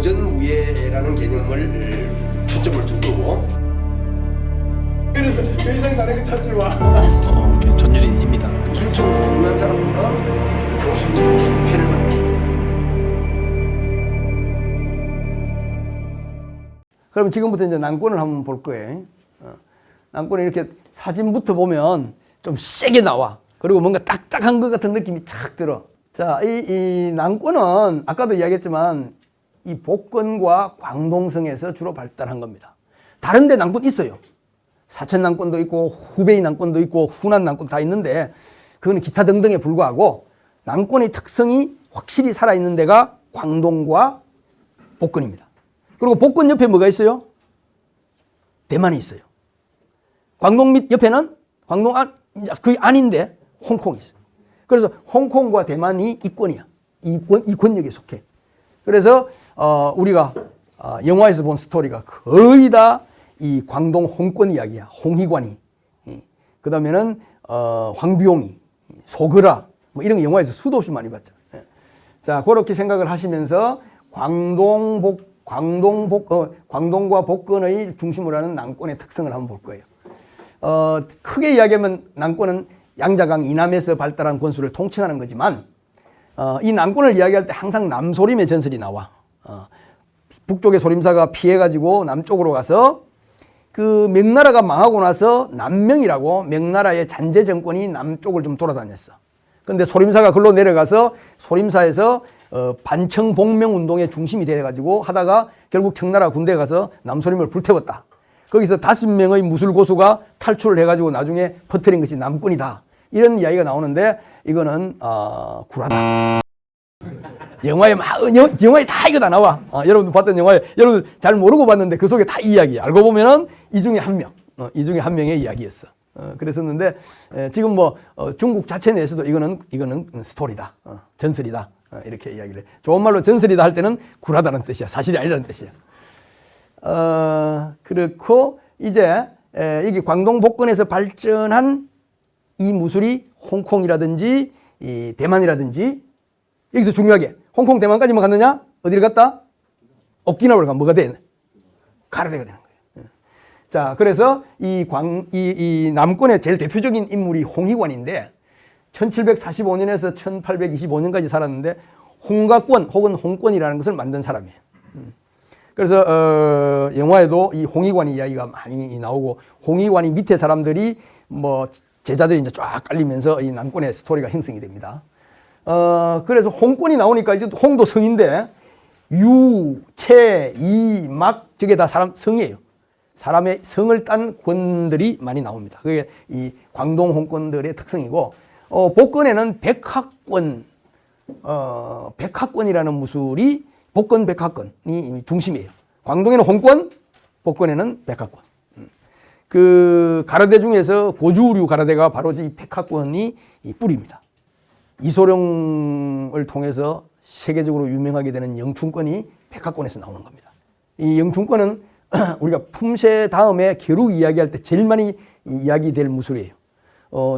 거전무예라는 개념을 초점을 두고 그래서 더 이상 다른 거 찾지 마. 전율인입니다. 무술적으로 중요한 사람보다 당순적인 집회를 만든다. 그럼 지금부터 이제 난권을 한번 볼 거예요. 난권이 이렇게 사진부터 보면 좀 세게 나와. 그리고 뭔가 딱딱한 것 같은 느낌이 착 들어. 자, 이 난권은 아까도 이야기했지만 이 복건과 광동성에서 주로 발달한 겁니다. 다른 데 난권 있어요. 사천 난권도 있고 후베이 난권도 있고 후난 난권 다 있는데 그거는 기타 등등에 불과하고 난권의 특성이 확실히 살아있는 데가 광동과 복건입니다. 그리고 복건 옆에 뭐가 있어요? 대만이 있어요. 광동 밑 옆에는 광동 그 안인데 홍콩이 있어요. 그래서 홍콩과 대만이 이권이야. 이 권역에 속해. 그래서 우리가 영화에서 본 스토리가 거의 다 이 광동 홍권 이야기야. 홍희관이. 그 다음에는 황비용이, 소그라 뭐 이런 거 영화에서 수도 없이 많이 봤잖아. 자, 그렇게 생각을 하시면서 광동과 복건의 중심으로 하는 난권의 특성을 한번 볼 거예요. 크게 이야기하면 난권은 양자강 이남에서 발달한 권수를 통칭하는 거지만 이 난권을 이야기할 때 항상 남소림의 전설이 나와. 북쪽의 소림사가 피해가지고 남쪽으로 가서 그 명나라가 망하고 나서 남명이라고 명나라의 잔재 정권이 남쪽을 좀 돌아다녔어. 근데 소림사가 글로 내려가서 소림사에서 반청복명 운동의 중심이 돼가지고 하다가 결국 청나라 군대에 가서 남소림을 불태웠다. 거기서 5명의 무술고수가 탈출을 해가지고 나중에 퍼뜨린 것이 남권이다. 이런 이야기가 나오는데 이거는 구라다. 영화에 다 이거 다 나와. 여러분들 봤던 영화에 여러분들 잘 모르고 봤는데 그 속에 다 이야기야. 알고 보면은 이 중에 한 명, 이 중에 한 명의 이야기였어. 그랬었는데 지금 뭐 중국 자체 내에서도 이거는 스토리다, 전설이다 이렇게 이야기를 해. 좋은 말로 전설이다 할 때는 구라다는 뜻이야. 사실이 아니라는 뜻이야. 그렇고 이제 이게 광동 복건에서 발전한 이 무술이 홍콩이라든지 이 대만이라든지 여기서 중요하게 홍콩 대만까지만 갔느냐? 어디를 갔다? 오키나와를 가면 뭐가 돼? 가라데가 되는 거예요. 자, 그래서 이 남권의 제일 대표적인 인물이 홍희관인데 1745년에서 1825년까지 살았는데 홍가권 혹은 홍권이라는 것을 만든 사람이에요. 그래서 영화에도 이 홍희관의 이야기가 많이 나오고 홍희관이 밑에 사람들이 뭐 제자들이 이제 쫙 깔리면서 이 남권의 스토리가 형성이 됩니다. 그래서 홍권이 나오니까 이제 홍도 성인데 유, 채, 이, 막 저게 다 사람 성이에요. 사람의 성을 딴 권들이 많이 나옵니다. 그게 이 광동 홍권들의 특성이고 복건에는 백학권이라는 무술이 복건 백학권이 중심이에요. 광동에는 홍권, 복건에는 백학권. 그 가라데 중에서 고주류 가라데가 바로 이 백학권이 이 뿌리입니다. 이소룡을 통해서 세계적으로 유명하게 되는 영춘권이 백학권에서 나오는 겁니다. 이 영춘권은 우리가 품새 다음에 겨루 이야기할 때 제일 많이 이야기될 무술이에요.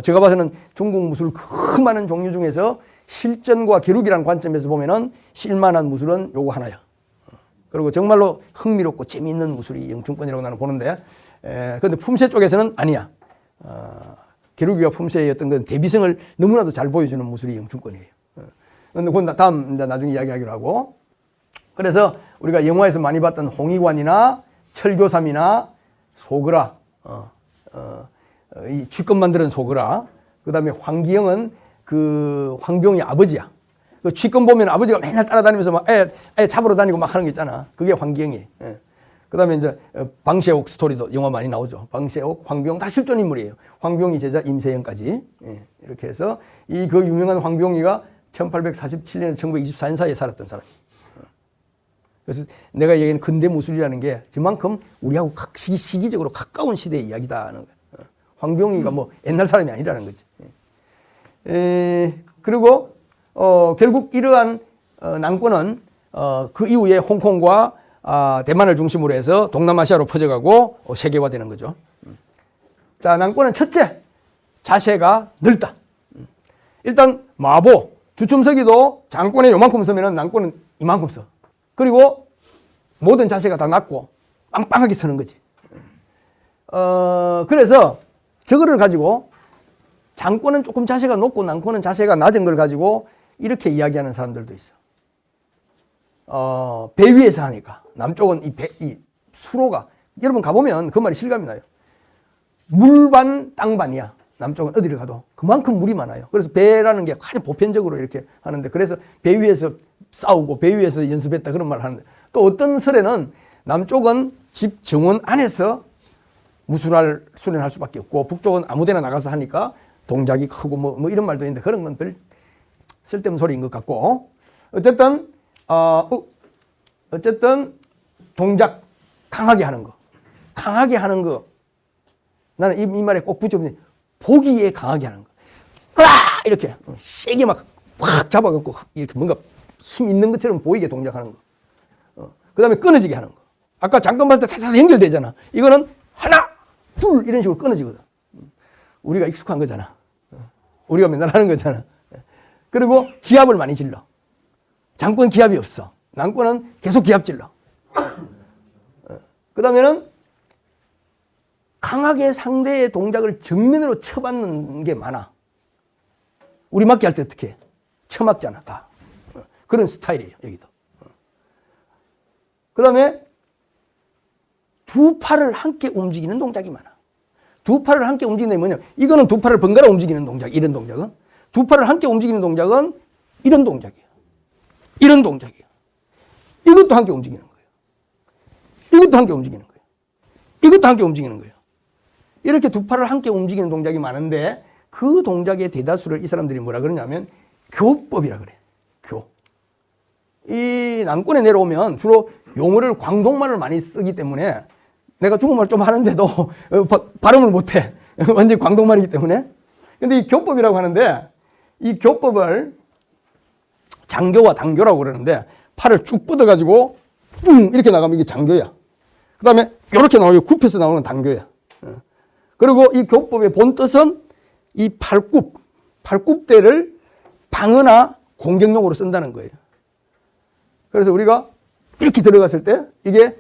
제가 봐서는 중국 무술 그 많은 종류 중에서 실전과 기록이라는 관점에서 보면은 실만한 무술은 요거 하나야. 그리고 정말로 흥미롭고 재미있는 무술이 영춘권이라고 나는 보는데, 그런데 품새 쪽에서는 아니야. 기록이와 품새의 어떤 그 대비성을 너무나도 잘 보여주는 무술이 영춘권이에요. 그런데 그건 다음 이제 나중에 이야기하기로 하고. 그래서 우리가 영화에서 많이 봤던 홍희관이나 철교삼이나 소그라, 이 쥐껌 만드는 소그라, 그 다음에 황기영은 그 황병의 아버지야. 그 쥐껌 보면 아버지가 맨날 따라다니면서 막 애 잡으러 다니고 막 하는 게 있잖아. 그게 황기영이에요. 그 다음에 이제 방시옥 스토리도 영화 많이 나오죠. 방시옥, 황병 다 실존 인물이에요. 황병이 제자 임세영까지. 이렇게 해서 이 그 유명한 황병이가 1847년에서 1924년 사이에 살았던 사람이에요. 그래서 내가 얘기하는 근대 무술이라는 게 저만큼 우리하고 시기적으로 가까운 시대의 이야기다는 거예요. 황병이가 뭐 옛날 사람이 아니라는 거지. 그리고 결국 이러한 난권은 그 이후에 홍콩과 대만을 중심으로 해서 동남아시아로 퍼져가고 세계화되는 거죠. 자, 난권은 첫째, 자세가 넓다. 일단 마보, 주춤서기도 장권에 요만큼 서면은 난권은 이만큼 서. 그리고 모든 자세가 다 낮고 빵빵하게 서는 거지. 그래서 저거를 가지고 장권은 조금 자세가 높고 난권은 자세가 낮은 걸 가지고 이렇게 이야기하는 사람들도 있어. 배 위에서 하니까. 남쪽은 이 수로가, 여러분 가보면 그 말이 실감이 나요. 물반 땅반이야. 남쪽은 어디를 가도 그만큼 물이 많아요. 그래서 배라는 게 가장 보편적으로 이렇게 하는데, 그래서 배 위에서 싸우고 배 위에서 연습했다 그런 말을 하는데, 또 어떤 설에는 남쪽은 집 정원 안에서 무술할 수련할 수밖에 없고 북쪽은 아무데나 나가서 하니까 동작이 크고 뭐 이런 말도 있는데, 그런 건 별 쓸데없는 소리인 것 같고, 어쨌든 동작 강하게 하는 거, 강하게 하는 거, 나는 이 말에 꼭 붙여보니 보기에 강하게 하는 거. 이렇게 세게 막 확 잡아갖고 이렇게 뭔가 힘 있는 것처럼 보이게 동작하는 거. 그 다음에 끊어지게 하는 거. 아까 잠깐 봤을 때 타타 연결되잖아. 이거는 하나, 둘 이런 식으로 끊어지거든. 우리가 익숙한 거잖아. 우리가 맨날 하는 거잖아. 그리고 기합을 많이 질러. 장권 기합이 없어. 난권은 계속 기합 질러. 그 다음에는 강하게 상대의 동작을 정면으로 쳐받는 게 많아. 우리 맞기 할 때 어떻게 해? 쳐맞잖아, 다. 그런 스타일이에요, 여기도. 그 다음에 두 팔을 함께 움직이는 동작이 많아. 두 팔을 함께 움직이는 게 뭐냐? 이거는 두 팔을 번갈아 움직이는 동작, 이런 동작은. 두 팔을 함께 움직이는 동작은 이런 동작이에요. 이런 동작이에요. 이것도 함께 움직이는 거예요. 이것도 함께 움직이는 거예요. 이것도 함께 움직이는 거예요. 이렇게 두 팔을 함께 움직이는 동작이 많은데, 그 동작의 대다수를 이 사람들이 뭐라 그러냐면 교법이라 그래. 교. 이 남권에 내려오면 주로 용어를 광동말을 많이 쓰기 때문에, 내가 중국말 좀 하는데도 발음을 못해. 완전히 광동말이기 때문에. 근데 이 교법이라고 하는데, 이 교법을 장교와 단교라고 그러는데, 팔을 쭉 뻗어가지고 이렇게 나가면 이게 장교야. 그 다음에 이렇게 나오고 굽혀서 나오는 단교야. 그리고 이 교법의 본 뜻은 이 팔굽대를 방어나 공격용으로 쓴다는 거예요. 그래서 우리가 이렇게 들어갔을 때 이게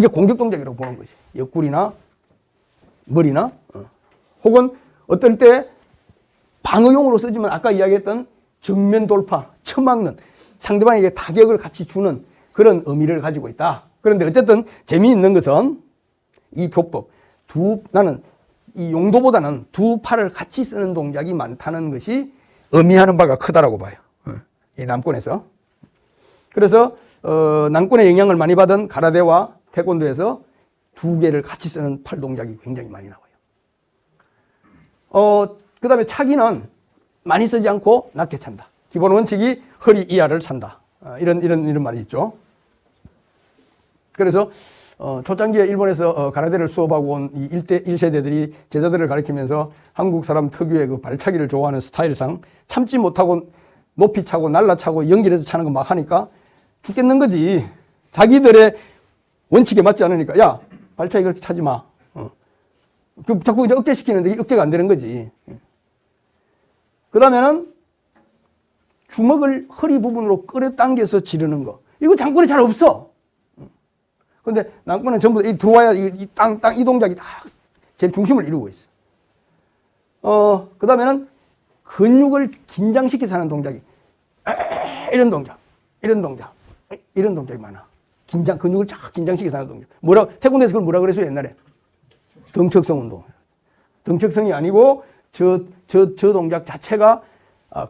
공격 동작이라고 보는 거지. 옆구리나 머리나, 혹은 어떨 때 방어용으로 쓰지만 아까 이야기했던 정면 돌파, 쳐막는, 상대방에게 타격을 같이 주는 그런 의미를 가지고 있다. 그런데 어쨌든 재미있는 것은 이 교법, 나는 이 용도보다는 두 팔을 같이 쓰는 동작이 많다는 것이 의미하는 바가 크다라고 봐요. 이 남권에서. 그래서 남권의 영향을 많이 받은 가라데와 태권도에서 두 개를 같이 쓰는 팔 동작이 굉장히 많이 나와요. 그 다음에 차기는 많이 쓰지 않고 낮게 찬다. 기본 원칙이 허리 이하를 찬다. 이런 말이 있죠. 그래서 초창기에 일본에서 가라데를 수업하고 온 이 1세대들이 제자들을 가르치면서 한국 사람 특유의 그 발차기를 좋아하는 스타일상 참지 못하고 높이 차고 날라차고 연결해서 차는 거 막 하니까 죽겠는 거지. 자기들의 원칙에 맞지 않으니까, 야, 발차기 그렇게 차지 마. 그 자꾸 이제 억제시키는데 억제가 안 되는 거지. 그 다음에는 주먹을 허리 부분으로 끌어당겨서 지르는 거. 이거 장권에 잘 없어. 근데 남권은 전부 다 들어와야 이 동작이 다 제일 중심을 이루고 있어. 그 다음에는 근육을 긴장시켜서 하는 동작이, 이런 동작이 많아. 근육을 쫙 긴장시켜서 하는 동작. 태권도에서 그걸 뭐라 그랬어요, 옛날에? 덩척성 운동. 덩척성이 아니고, 저 동작 자체가,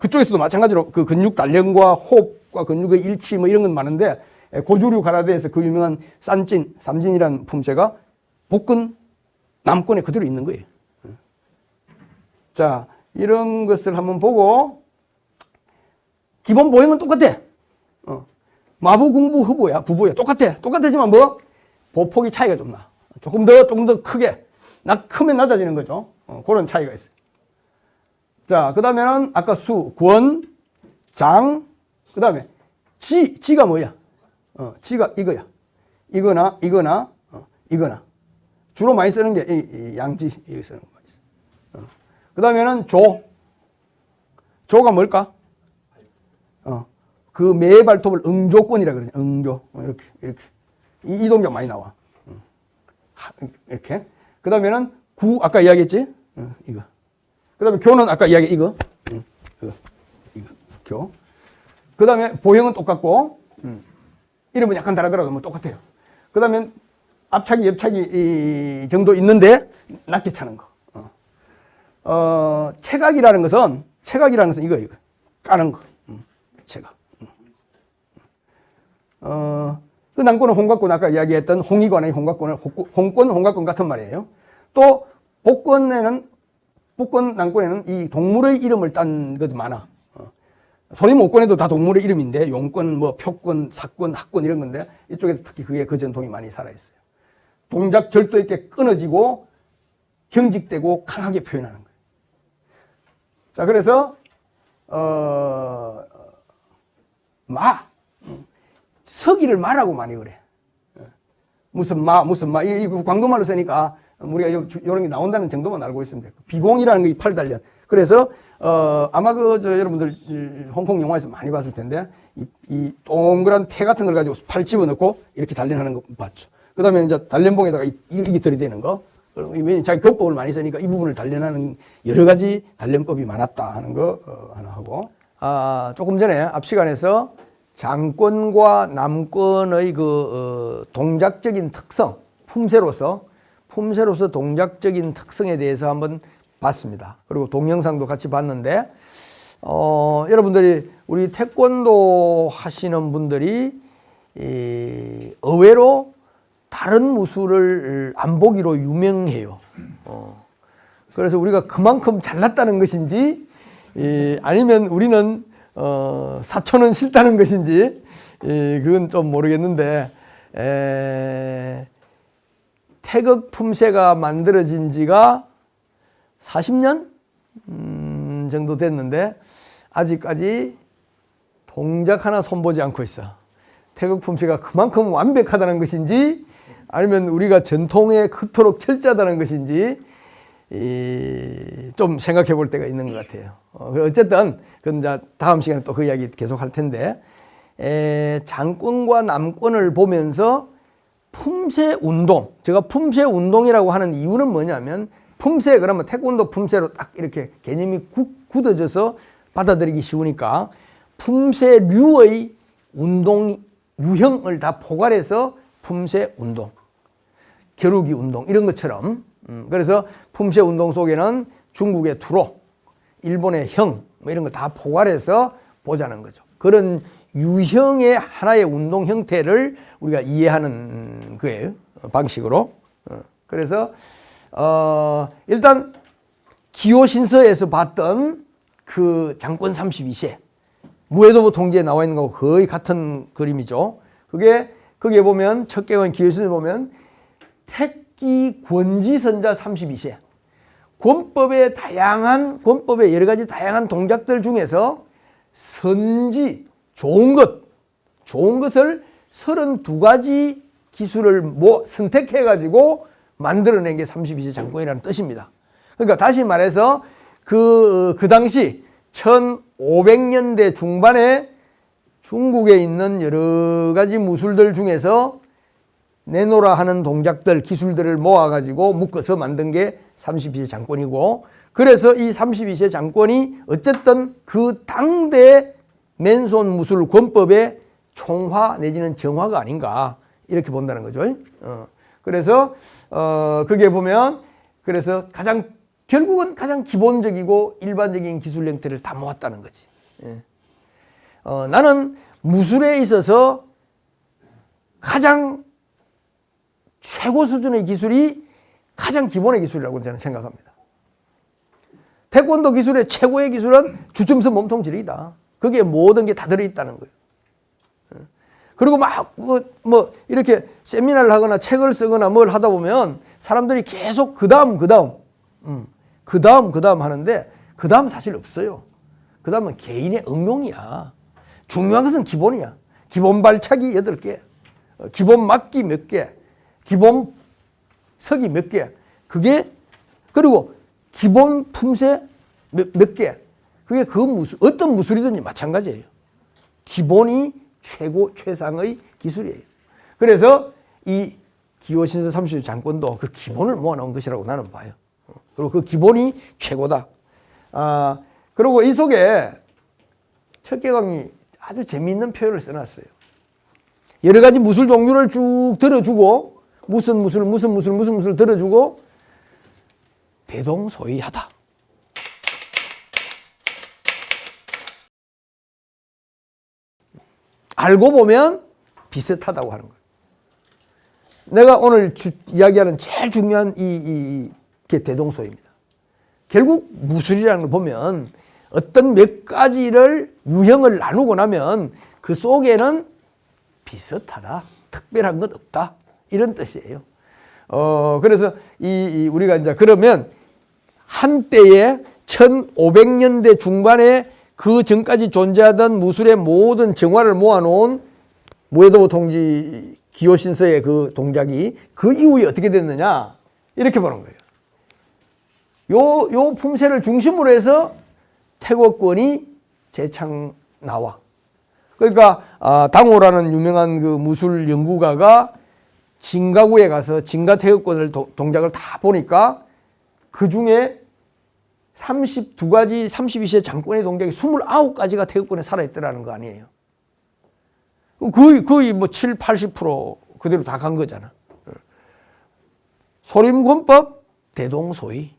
그쪽에서도 마찬가지로 그 근육 단련과 호흡과 근육의 일치 뭐 이런 건 많은데, 고주류 가라데에서 그 유명한 삼진이라는 품새가 복근 남권에 그대로 있는 거예요. 자, 이런 것을 한번 보고, 기본 모형은 똑같아. 마부 공부 후보야, 부부야. 똑같지만 뭐? 보폭이 차이가 좀 나. 조금 더 크게. 크면 낮아지는 거죠. 그런 차이가 있어요. 자, 그 다음에는 아까 권, 장, 그 다음에 지가 뭐야? 지가 이거야. 이거나. 주로 많이 쓰는 게 이 양지, 이거 쓰는 거 많이 써. 그 다음에는 조가 뭘까? 그 매 발톱을 응조권이라 그러죠. 응조. 이렇게. 이 동작 많이 나와. 이렇게. 그 다음에는 구, 아까 이야기했지? 이거. 그 다음에 교는 아까 이야기 이거. 이거. 교. 그 다음에 보형은 똑같고, 이름은 약간 다르더라도 뭐 똑같아요. 그 다음에 앞차기, 옆차기 이 정도 있는데, 낮게 차는 거. 체각이라는 것은 이거. 까는 거. 체각. 그 난권은 홍각권, 아까 이야기했던 홍이관의 홍각권을 홍각권 같은 말이에요. 또 복권 난권에는 이 동물의 이름을 딴 것도 많아. 소리목권에도 다 동물의 이름인데 용권, 뭐 표권, 사권, 학권 이런 건데 이쪽에서 특히 그게 그 전통이 많이 살아있어요. 동작 절도 있게 끊어지고 경직되고 강하게 표현하는 거예요. 자, 그래서 서기를 마라고 많이 그래. 무슨 마. 이 광도말로 쓰니까 우리가 이런 게 나온다는 정도만 알고 있으면 돼요. 비공이라는 게 팔 달련. 그래서, 아마 여러분들 홍콩 영화에서 많이 봤을 텐데, 이 동그란 태 같은 걸 가지고 팔 집어넣고 이렇게 단련하는 거 봤죠. 그 다음에 이제 단련봉에다가 이게 들이대는 거. 왜냐면 자기 격법을 많이 쓰니까 이 부분을 단련하는 여러 가지 단련법이 많았다 하는 거 하나 하고. 조금 전에 앞 시간에서 장권과 남권의 동작적인 특성, 품새로서 동작적인 특성에 대해서 한번 봤습니다. 그리고 동영상도 같이 봤는데, 여러분들이 우리 태권도 하시는 분들이 의외로 다른 무술을 안 보기로 유명해요. 그래서 우리가 그만큼 잘났다는 것인지, 아니면 우리는 사촌은 싫다는 것인지, 그건 좀 모르겠는데, 태극 품새가 만들어진 지가 40년 정도 됐는데, 아직까지 동작 하나 손보지 않고 있어. 태극 품새가 그만큼 완벽하다는 것인지, 아니면 우리가 전통에 그토록 철저하다는 것인지, 좀 생각해 볼 때가 있는 것 같아요. 어쨌든, 그건 이제 다음 시간에 또 그 이야기 계속 할 텐데, 장권과 남권을 보면서 품새 운동, 제가 품새 운동이라고 하는 이유는 뭐냐면, 품새, 그러면 태권도 품새로 딱 이렇게 개념이 굳어져서 받아들이기 쉬우니까, 품새류의 운동, 유형을 다 포괄해서 품새 운동, 겨루기 운동, 이런 것처럼, 그래서 품새 운동 속에는 중국의 투로, 일본의 형, 뭐 이런 거 다 포괄해서 보자는 거죠. 그런 유형의 하나의 운동 형태를 우리가 이해하는 거예요. 방식으로. 그래서, 일단, 기호신서에서 봤던 그 장권 32세, 무해도부 통지에 나와 있는 거하고 거의 같은 그림이죠. 거기에 보면, 첫 개원 기호신서를 보면, 택기 권지선자 32세. 권법의 여러 가지 다양한 동작들 중에서 선지, 좋은 것을 32가지 기술을 선택해가지고 만들어낸 게 32세 장권이라는 뜻입니다. 그러니까 다시 말해서 그 당시 1500년대 중반에 중국에 있는 여러 가지 무술들 중에서 내노라 하는 동작들, 기술들을 모아가지고 묶어서 만든 게 32세 장권이고, 그래서 이 32세 장권이 어쨌든 그 당대 맨손 무술 권법의 총화 내지는 정화가 아닌가, 이렇게 본다는 거죠. 그래서, 그게 보면, 그래서 결국은 가장 기본적이고 일반적인 기술 형태를 다 모았다는 거지. 나는 무술에 있어서 가장 최고 수준의 기술이 가장 기본의 기술이라고 저는 생각합니다. 태권도 기술의 최고의 기술은 주춤서 몸통지르기다. 그게 모든 게 다 들어있다는 거예요. 그리고 이렇게 세미나를 하거나 책을 쓰거나 뭘 하다 보면 사람들이 계속 그 다음 하는데, 그 다음 사실 없어요. 그 다음은 개인의 응용이야. 중요한 것은 기본이야. 기본 발차기 8개, 기본 막기 몇 개, 기본 서기 몇 개, 그리고 기본 품새 몇 개, 그게 어떤 무술이든지 마찬가지예요. 기본이 최상의 기술이에요. 그래서 이 기호신서 30일 장권도 그 기본을 모아놓은 것이라고 나는 봐요. 그리고 그 기본이 최고다. 그리고 이 속에 척계강이 아주 재미있는 표현을 써놨어요. 여러 가지 무술 종류를 쭉 들어주고 무슨 무술 들어주고 대동소이하다. 알고 보면 비슷하다고 하는 거예요. 내가 오늘 이야기하는 제일 중요한 게 대동소이입니다. 결국 무술이라는 걸 보면 어떤 몇 가지를 유형을 나누고 나면 그 속에는 비슷하다, 특별한 것 없다, 이런 뜻이에요. 그래서 우리가 이제 그러면 한때에 1500년대 중반에 그 전까지 존재하던 무술의 모든 정화를 모아놓은 무해도 통지 기호신서의 그 동작이 그 이후에 어떻게 됐느냐, 이렇게 보는 거예요. 요 품새를 중심으로 해서 태고권이 재창 나와. 그러니까 당호라는 유명한 그 무술 연구가가 진가구에 가서 진가 태극권을 동작을 다 보니까 그 중에 32가지 32세 장권의 동작이 29가지가 태극권에 살아있더라는 거 아니에요. 거의 뭐 7, 80% 그대로 다 간 거잖아. 소림권법, 대동소이.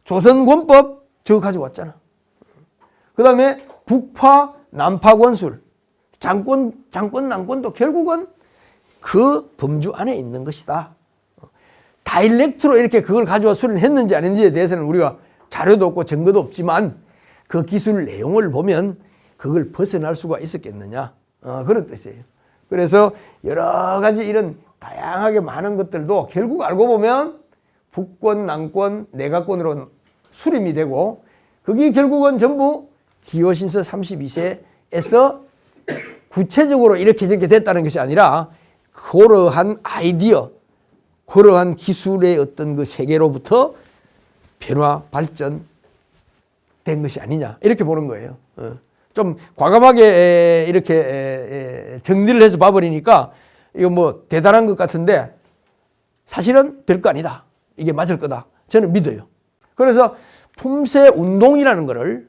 조선권법, 저거 가져왔잖아. 그 다음에 북파, 남파 권술. 장권, 남권도 결국은 그 범주 안에 있는 것이다. 다이렉트로 이렇게 그걸 가져와 수련했는지 아닌지에 대해서는 우리가 자료도 없고 증거도 없지만 그 기술 내용을 보면 그걸 벗어날 수가 있었겠느냐, 그런 뜻이에요. 그래서 여러 가지 이런 다양하게 많은 것들도 결국 알고 보면 북권, 남권, 내각권으로 수렴이 되고 그게 결국은 전부 기호신서 32세에서 구체적으로 이렇게 저렇게 됐다는 것이 아니라 그러한 아이디어, 그러한 기술의 어떤 그 세계로부터 변화, 발전된 것이 아니냐, 이렇게 보는 거예요. 좀 과감하게 이렇게 정리를 해서 봐버리니까 이거 뭐 대단한 것 같은데 사실은 별거 아니다. 이게 맞을 거다. 저는 믿어요. 그래서 품새 운동이라는 것을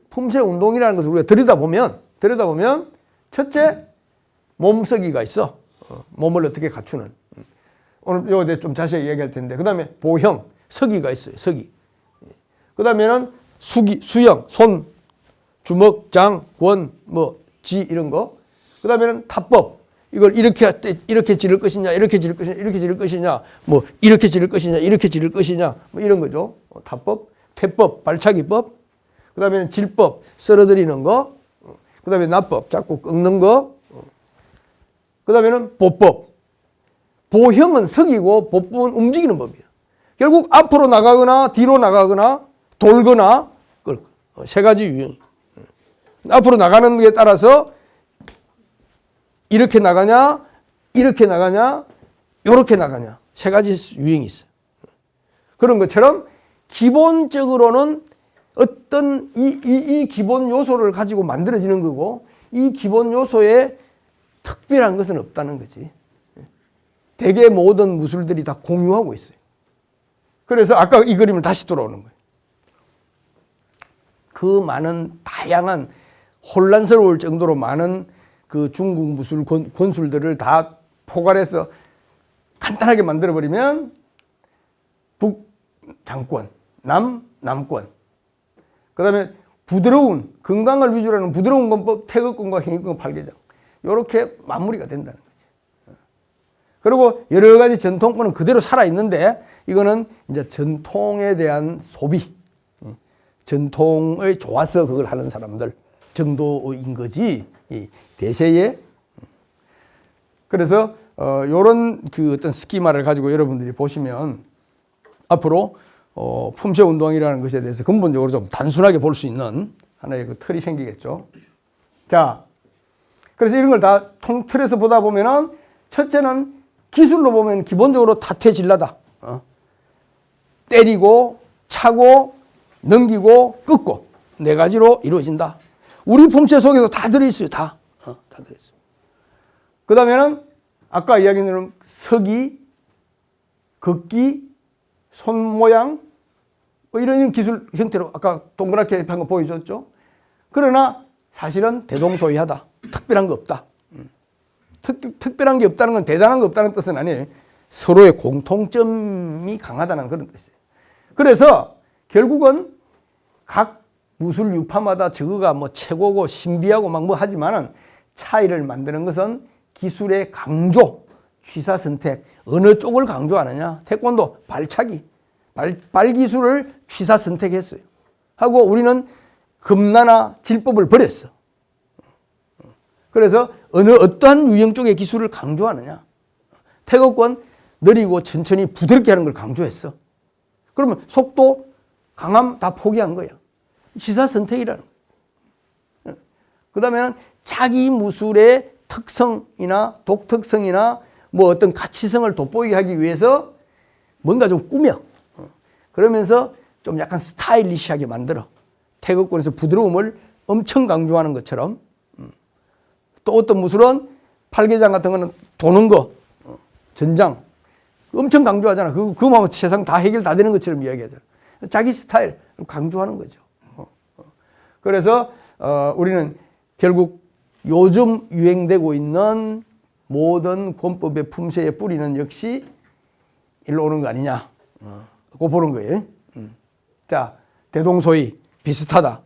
우리가 들여다보면 첫째, 몸서기가 있어. 몸을 어떻게 갖추는. 오늘 요거 좀 자세히 얘기할 텐데. 그 다음에 보형, 서기가 있어요. 서기. 그 다음에는 수형, 손, 주먹, 장, 권, 지 이런 거. 그 다음에는 타법. 이걸 이렇게 지를 것이냐, 이렇게 지를 것이냐, 이렇게 지를 것이냐, 이렇게 지를 것이냐, 이렇게 지를 것이냐, 이런 거죠. 타법, 퇴법, 발차기법. 그 다음에는 질법, 썰어드리는 거. 그 다음에 납법, 자꾸 꺾는 거. 그 다음에는 보법. 보형은 석이고 보법은 움직이는 법이에요. 결국 앞으로 나가거나 뒤로 나가거나 돌거나 세 가지 유형. 앞으로 나가는 데 따라서 이렇게 나가냐, 이렇게 나가냐, 이렇게 나가냐, 세 가지 유형이 있어요. 그런 것처럼 기본적으로는 어떤 이 기본 요소를 가지고 만들어지는 거고 이 기본 요소에 특별한 것은 없다는 거지. 대개 모든 무술들이 다 공유하고 있어요. 그래서 아까 이 그림을 다시 돌아오는 거예요. 그 많은 다양한 혼란스러울 정도로 많은 그 중국 무술 권술들을 다 포괄해서 간단하게 만들어버리면 북장권, 남권. 그 다음에 부드러운, 건강을 위주로 하는 부드러운 권법, 태극권과 행위권 8개장. 이렇게 마무리가 된다는 거죠. 그리고 여러 가지 전통권은 그대로 살아있는데 이거는 이제 전통에 대한 소비, 전통이 좋아서 그걸 하는 사람들 정도인 거지, 대세에. 그래서 요런 그 어떤 스키마를 가지고 여러분들이 보시면 앞으로 품새 운동이라는 것에 대해서 근본적으로 좀 단순하게 볼 수 있는 하나의 그 틀이 생기겠죠. 자, 그래서 이런 걸 다 통틀어서 보다 보면은 첫째는 기술로 보면 기본적으로 타퇴질라다. 때리고 차고 넘기고 꺾고 네 가지로 이루어진다. 우리 품새 속에도 다 들어있어요. 다 들어있어요. 그 다음에는 아까 이야기한 서기, 걷기, 손 모양 뭐 이런 기술 형태로 아까 동그랗게 한 거 보여줬죠. 그러나 사실은 대동소이하다. 특별한 거 없다. 특별한 게 없다는 건 대단한 거 없다는 뜻은 아니에요. 서로의 공통점이 강하다는 그런 뜻이에요. 그래서 결국은 각 무술 유파마다 저거가 뭐 최고고 신비하고 막 뭐 하지만은 차이를 만드는 것은 기술의 강조, 취사 선택, 어느 쪽을 강조하느냐. 태권도 발차기, 발 기술을 취사 선택했어요. 하고 우리는 금나나 질법을 버렸어. 그래서 어떠한 유형 쪽의 기술을 강조하느냐. 태극권 느리고 천천히 부드럽게 하는 걸 강조했어. 그러면 속도, 강함 다 포기한 거야. 취사 선택이라는 거야. 그 다음에는 자기 무술의 특성이나 독특성이나 뭐 어떤 가치성을 돋보이게 하기 위해서 뭔가 좀 꾸며. 그러면서 좀 약간 스타일리시하게 만들어. 태극권에서 부드러움을 엄청 강조하는 것처럼. 또 어떤 무술은 팔계장 같은 거는 도는 거, 전장 엄청 강조하잖아. 그거만 하면 세상 다 해결 다 되는 것처럼 이야기하잖아. 자기 스타일 강조하는 거죠. 그래서 우리는 결국 요즘 유행되고 있는 모든 권법의 품새의 뿌리는 역시 일로 오는 거 아니냐. 그거 보는 거예요. 자, 대동소이 비슷하다.